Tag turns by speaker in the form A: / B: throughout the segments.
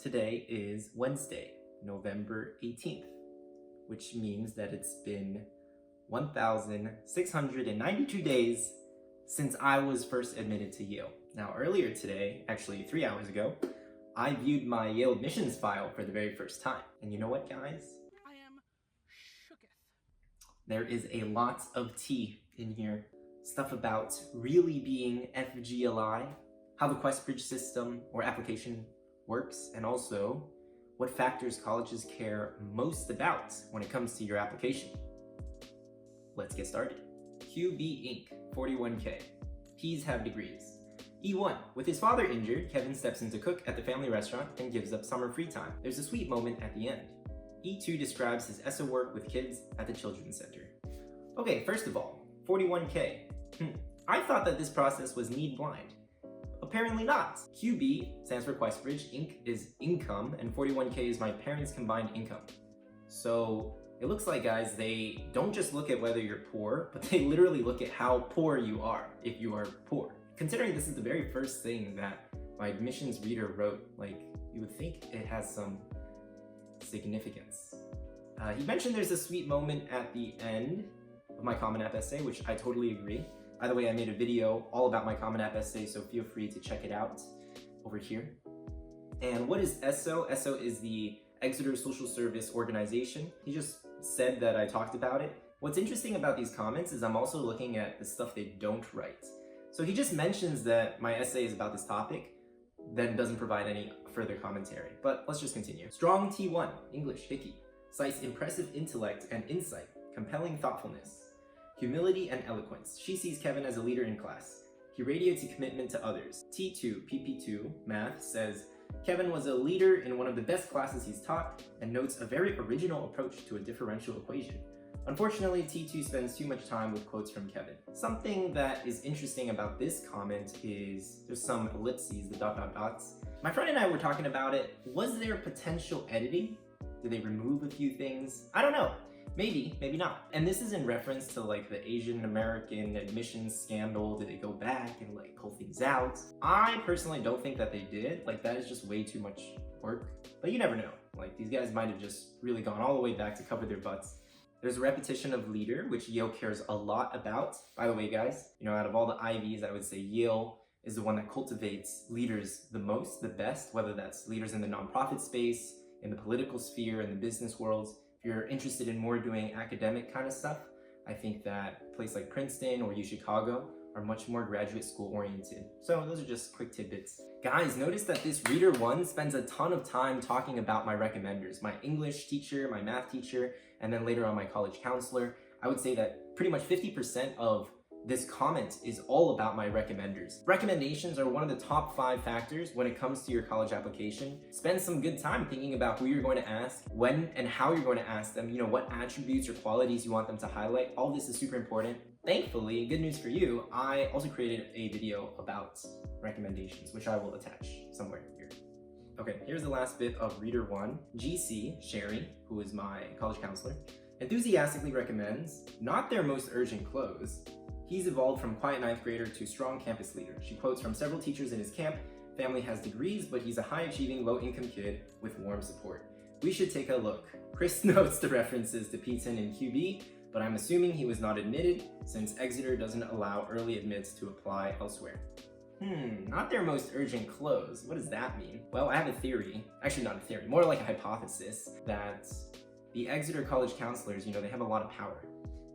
A: Today is Wednesday, November 18th, which means that it's been 1,692 days since I was first admitted to Yale. Now, earlier today, actually 3 hours ago, I viewed my Yale admissions file for the very first time. And you know what, guys?
B: I am shooketh.
A: There is a lot of tea in here. Stuff about really being FGLI, how the Questbridge system or application works, and also what factors colleges care most about when it comes to your application. Let's get started. QB Inc., 41K. P's have degrees. E1. With his father injured, Kevin steps in to cook at the family restaurant and gives up summer free time. There's a sweet moment at the end. E2 describes his ESO work with kids at the Children's Center. Okay, first of all, 41K. I thought that this process was need blind. Apparently not. QB stands for Questbridge, Inc. is income, and 41K is my parents' combined income. So it looks like, guys, they don't just look at whether you're poor, but they literally look at how poor you are if you are poor. Considering this is the very first thing that my admissions reader wrote, like, you would think it has some significance. He mentioned there's a sweet moment at the end of my Common App essay, which I totally agree. By the way, I made a video all about my Common App essay, so feel free to check it out over here. And what is ESO? ESO is the Exeter Social Service Organization. He just said that I talked about it. What's interesting about these comments is I'm also looking at the stuff they don't write. So he just mentions that my essay is about this topic, then doesn't provide any further commentary. But let's just continue. Strong T1, English, Hickey, cites impressive intellect and insight, compelling thoughtfulness, humility and eloquence. She sees Kevin as a leader in class. He radiates a commitment to others. T2, PP2, Math, says Kevin was a leader in one of the best classes he's taught and notes a very original approach to a differential equation. Unfortunately, T2 spends too much time with quotes from Kevin. Something that is interesting about this comment is there's some ellipses, the ... My friend and I were talking about it. Was there potential editing? Did they remove a few things? I don't know. Maybe, maybe not. And this is in reference to like the Asian American admissions scandal. Did they go back and like pull things out? I personally don't think that they did. Like, that is just way too much work. But you never know. Like, these guys might have just really gone all the way back to cover their butts. There's a repetition of leader, which Yale cares a lot about. By the way, guys, you know, out of all the Ivies, I would say Yale is the one that cultivates leaders the most, the best, whether that's leaders in the nonprofit space, in the political sphere, in the business worlds. If you're interested in more doing academic kind of stuff, I think that a place like Princeton or UChicago are much more graduate school oriented. So those are just quick tidbits. Guys, notice that this reader one spends a ton of time talking about my recommenders, my English teacher, my math teacher, and then later on my college counselor. I would say that pretty much 50% of this comment is all about my recommenders. Recommendations are one of the top 5 factors when it comes to your college application. Spend some good time thinking about who you're going to ask, when and how you're going to ask them, you know, what attributes or qualities you want them to highlight. All this is super important. Thankfully, good news for you, I also created a video about recommendations, which I will attach somewhere here. Okay, here's the last bit of reader 1. GC, Sherry, who is my college counselor, enthusiastically recommends not their most urgent close. He's evolved from quiet 9th grader to strong campus leader. She quotes from several teachers in his camp. Family has degrees, but he's a high-achieving, low-income kid with warm support. We should take a look. Chris notes the references to P10 and QB, but I'm assuming he was not admitted since Exeter doesn't allow early admits to apply elsewhere. Not their most urgent close. What does that mean? Well, I have a theory. Actually, not a theory, more like a hypothesis that the Exeter college counselors, you know, they have a lot of power.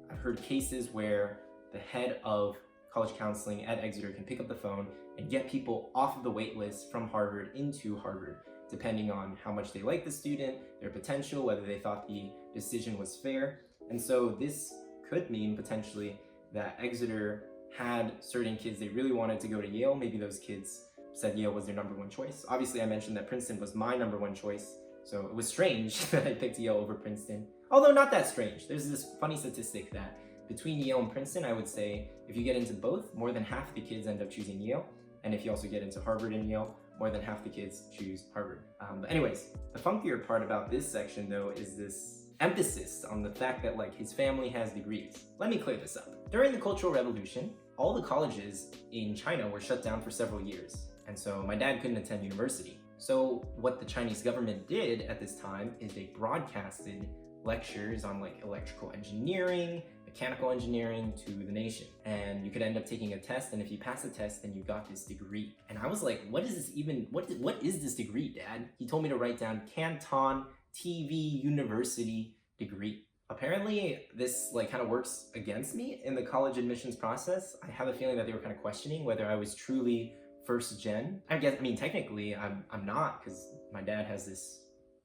A: I've heard cases where the head of college counseling at Exeter can pick up the phone and get people off of the wait list from Harvard into Harvard, depending on how much they like the student, their potential, whether they thought the decision was fair. And so this could mean potentially that Exeter had certain kids they really wanted to go to Yale. Maybe those kids said Yale was their #1 choice. Obviously, I mentioned that Princeton was my #1 choice, so it was strange that I picked Yale over Princeton. Although not that strange. There's this funny statistic that between Yale and Princeton, I would say if you get into both, more than half the kids end up choosing Yale. And if you also get into Harvard and Yale, more than half the kids choose Harvard. But anyways, the funkier part about this section though is this emphasis on the fact that like his family has degrees. Let me clear this up. During the Cultural Revolution, all the colleges in China were shut down for several years. And so my dad couldn't attend university. So what the Chinese government did at this time is they broadcasted lectures on like electrical engineering, mechanical engineering to the nation. And you could end up taking a test, and if you pass the test, then you got this degree. And I was like, what is this even, what is this degree, Dad? He told me to write down Canton TV University degree. Apparently this like kind of works against me in the college admissions process. I have a feeling that they were kind of questioning whether I was truly first gen. I mean, technically I'm not, because my dad has this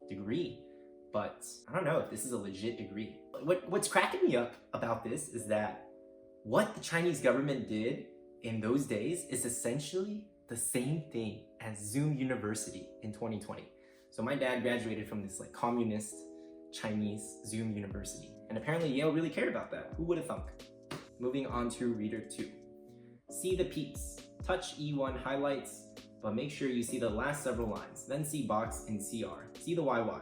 A: degree, but I don't know if this is a legit degree. What's cracking me up about this is that what the Chinese government did in those days is essentially the same thing as Zoom University in 2020. So my dad graduated from this like communist Chinese Zoom University, and apparently Yale really cared about that. Who would have thunk? Moving on to reader 2. See the peeps. Touch E1 highlights, but make sure you see the last several lines. Then see box in CR. See the YY.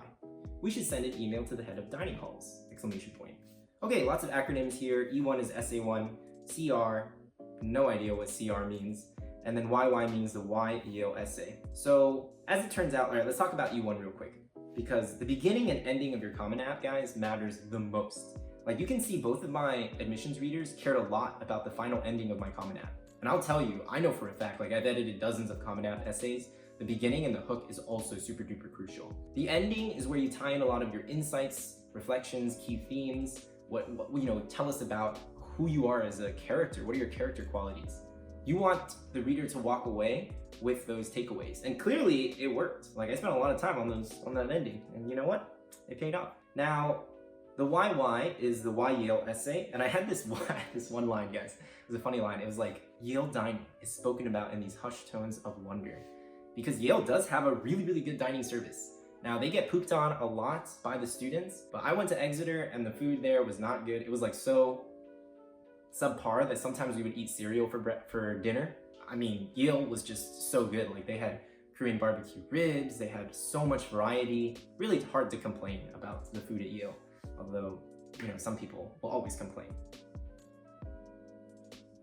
A: We should send an email to the head of dining halls! Exclamation point. Okay, lots of acronyms here. E1 is SA1, CR, no idea what CR means, and then YY means the Y Yale essay. So as it turns out, all right, let's talk about E1 real quick, because the beginning and ending of your Common App, guys, matters the most. Like, you can see both of my admissions readers cared a lot about the final ending of my Common App. And I'll tell you, I know for a fact, like I've edited dozens of Common App essays, the beginning and the hook is also super duper crucial. The ending is where you tie in a lot of your insights, reflections, key themes, what tell us about who you are as a character. What are your character qualities? You want the reader to walk away with those takeaways. And clearly it worked. Like, I spent a lot of time on that ending, and you know what? It paid off. Now, the YY is the Y Yale essay, and I had this one line, guys. It was a funny line. It was like, Yale dining is spoken about in these hushed tones of wonder. Because Yale does have a really, really good dining service. Now, they get pooped on a lot by the students, but I went to Exeter and the food there was not good. It was like so subpar that sometimes we would eat cereal for dinner. I mean, Yale was just so good. Like, they had Korean barbecue ribs, they had so much variety. Really hard to complain about the food at Yale, although, some people will always complain.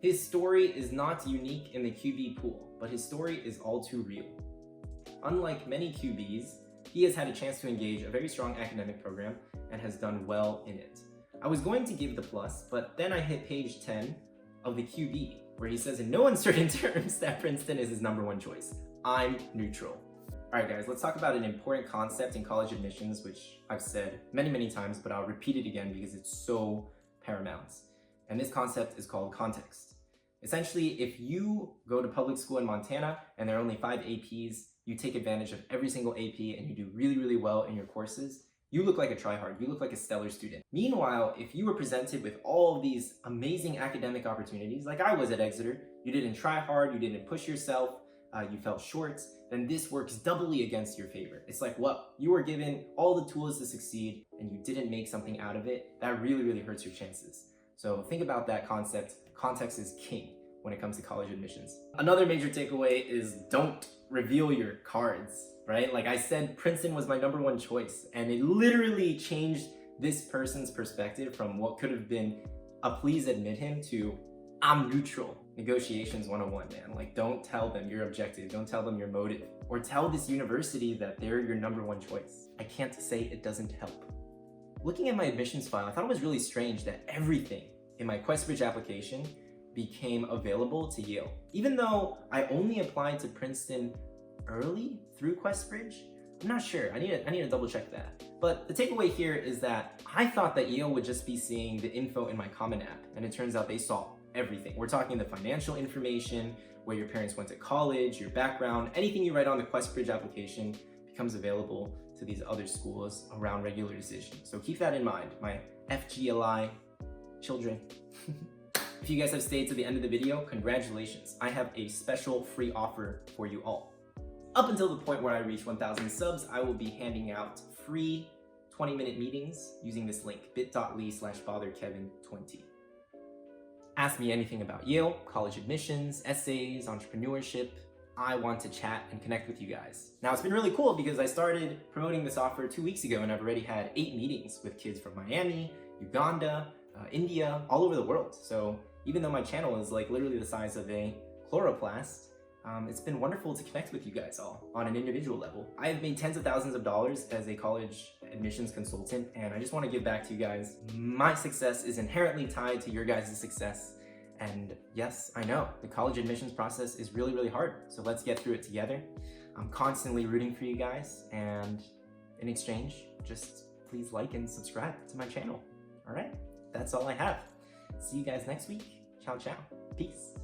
A: His story is not unique in the QB pool, but his story is all too real. Unlike many QBs, he has had a chance to engage a very strong academic program and has done well in it. I was going to give the plus, but then I hit page 10 of the QB, where he says in no uncertain terms that Princeton is his #1 choice. I'm neutral. All right, guys, let's talk about an important concept in college admissions, which I've said many, many times, but I'll repeat it again because it's so paramount. And this concept is called context. Essentially, if you go to public school in Montana and there are only 5 APs, you take advantage of every single AP and you do really, really well in your courses, you look like a tryhard, you look like a stellar student. Meanwhile, if you were presented with all of these amazing academic opportunities, like I was at Exeter, you didn't try hard, you didn't push yourself, you fell short, then this works doubly against your favor. It's like, what? You were given all the tools to succeed and you didn't make something out of it. That really, really hurts your chances. So think about that concept. Context is king when it comes to college admissions. Another major takeaway is don't reveal your cards, right? Like I said, Princeton was my #1 choice, and it literally changed this person's perspective from what could have been a please admit him to I'm neutral. Negotiations 101, man. Like, don't tell them your objective, don't tell them your motive, or tell this university that they're your #1 choice. I can't say it doesn't help. Looking at my admissions file, I thought it was really strange that everything in my Questbridge application became available to Yale. Even though I only applied to Princeton early through Questbridge, I'm not sure. I need to double check that. But the takeaway here is that I thought that Yale would just be seeing the info in my Common App, and it turns out they saw everything. We're talking the financial information, where your parents went to college, your background, anything you write on the Questbridge application becomes available to these other schools around regular decision. So keep that in mind, my FGLI children. If you guys have stayed to the end of the video, congratulations. I have a special free offer for you all. Up until the point where I reach 1,000 subs, I will be handing out free 20-minute meetings using this link, bit.ly/botherkevin20. Ask me anything about Yale, college admissions, essays, entrepreneurship. I want to chat and connect with you guys. Now, it's been really cool because I started promoting this offer 2 weeks ago and I've already had 8 meetings with kids from Miami, Uganda, India, all over the world. So even though my channel is like literally the size of a chloroplast, It's been wonderful to connect with you guys all on an individual level. I have made tens of thousands of dollars as a college admissions consultant, and I just want to give back to you guys. My success is inherently tied to your guys' success. And yes, I know, the college admissions process is really, really hard, so let's get through it together. I'm constantly rooting for you guys, and in exchange, just please like and subscribe to my channel. All right, that's all I have. See you guys next week. Ciao, ciao. Peace.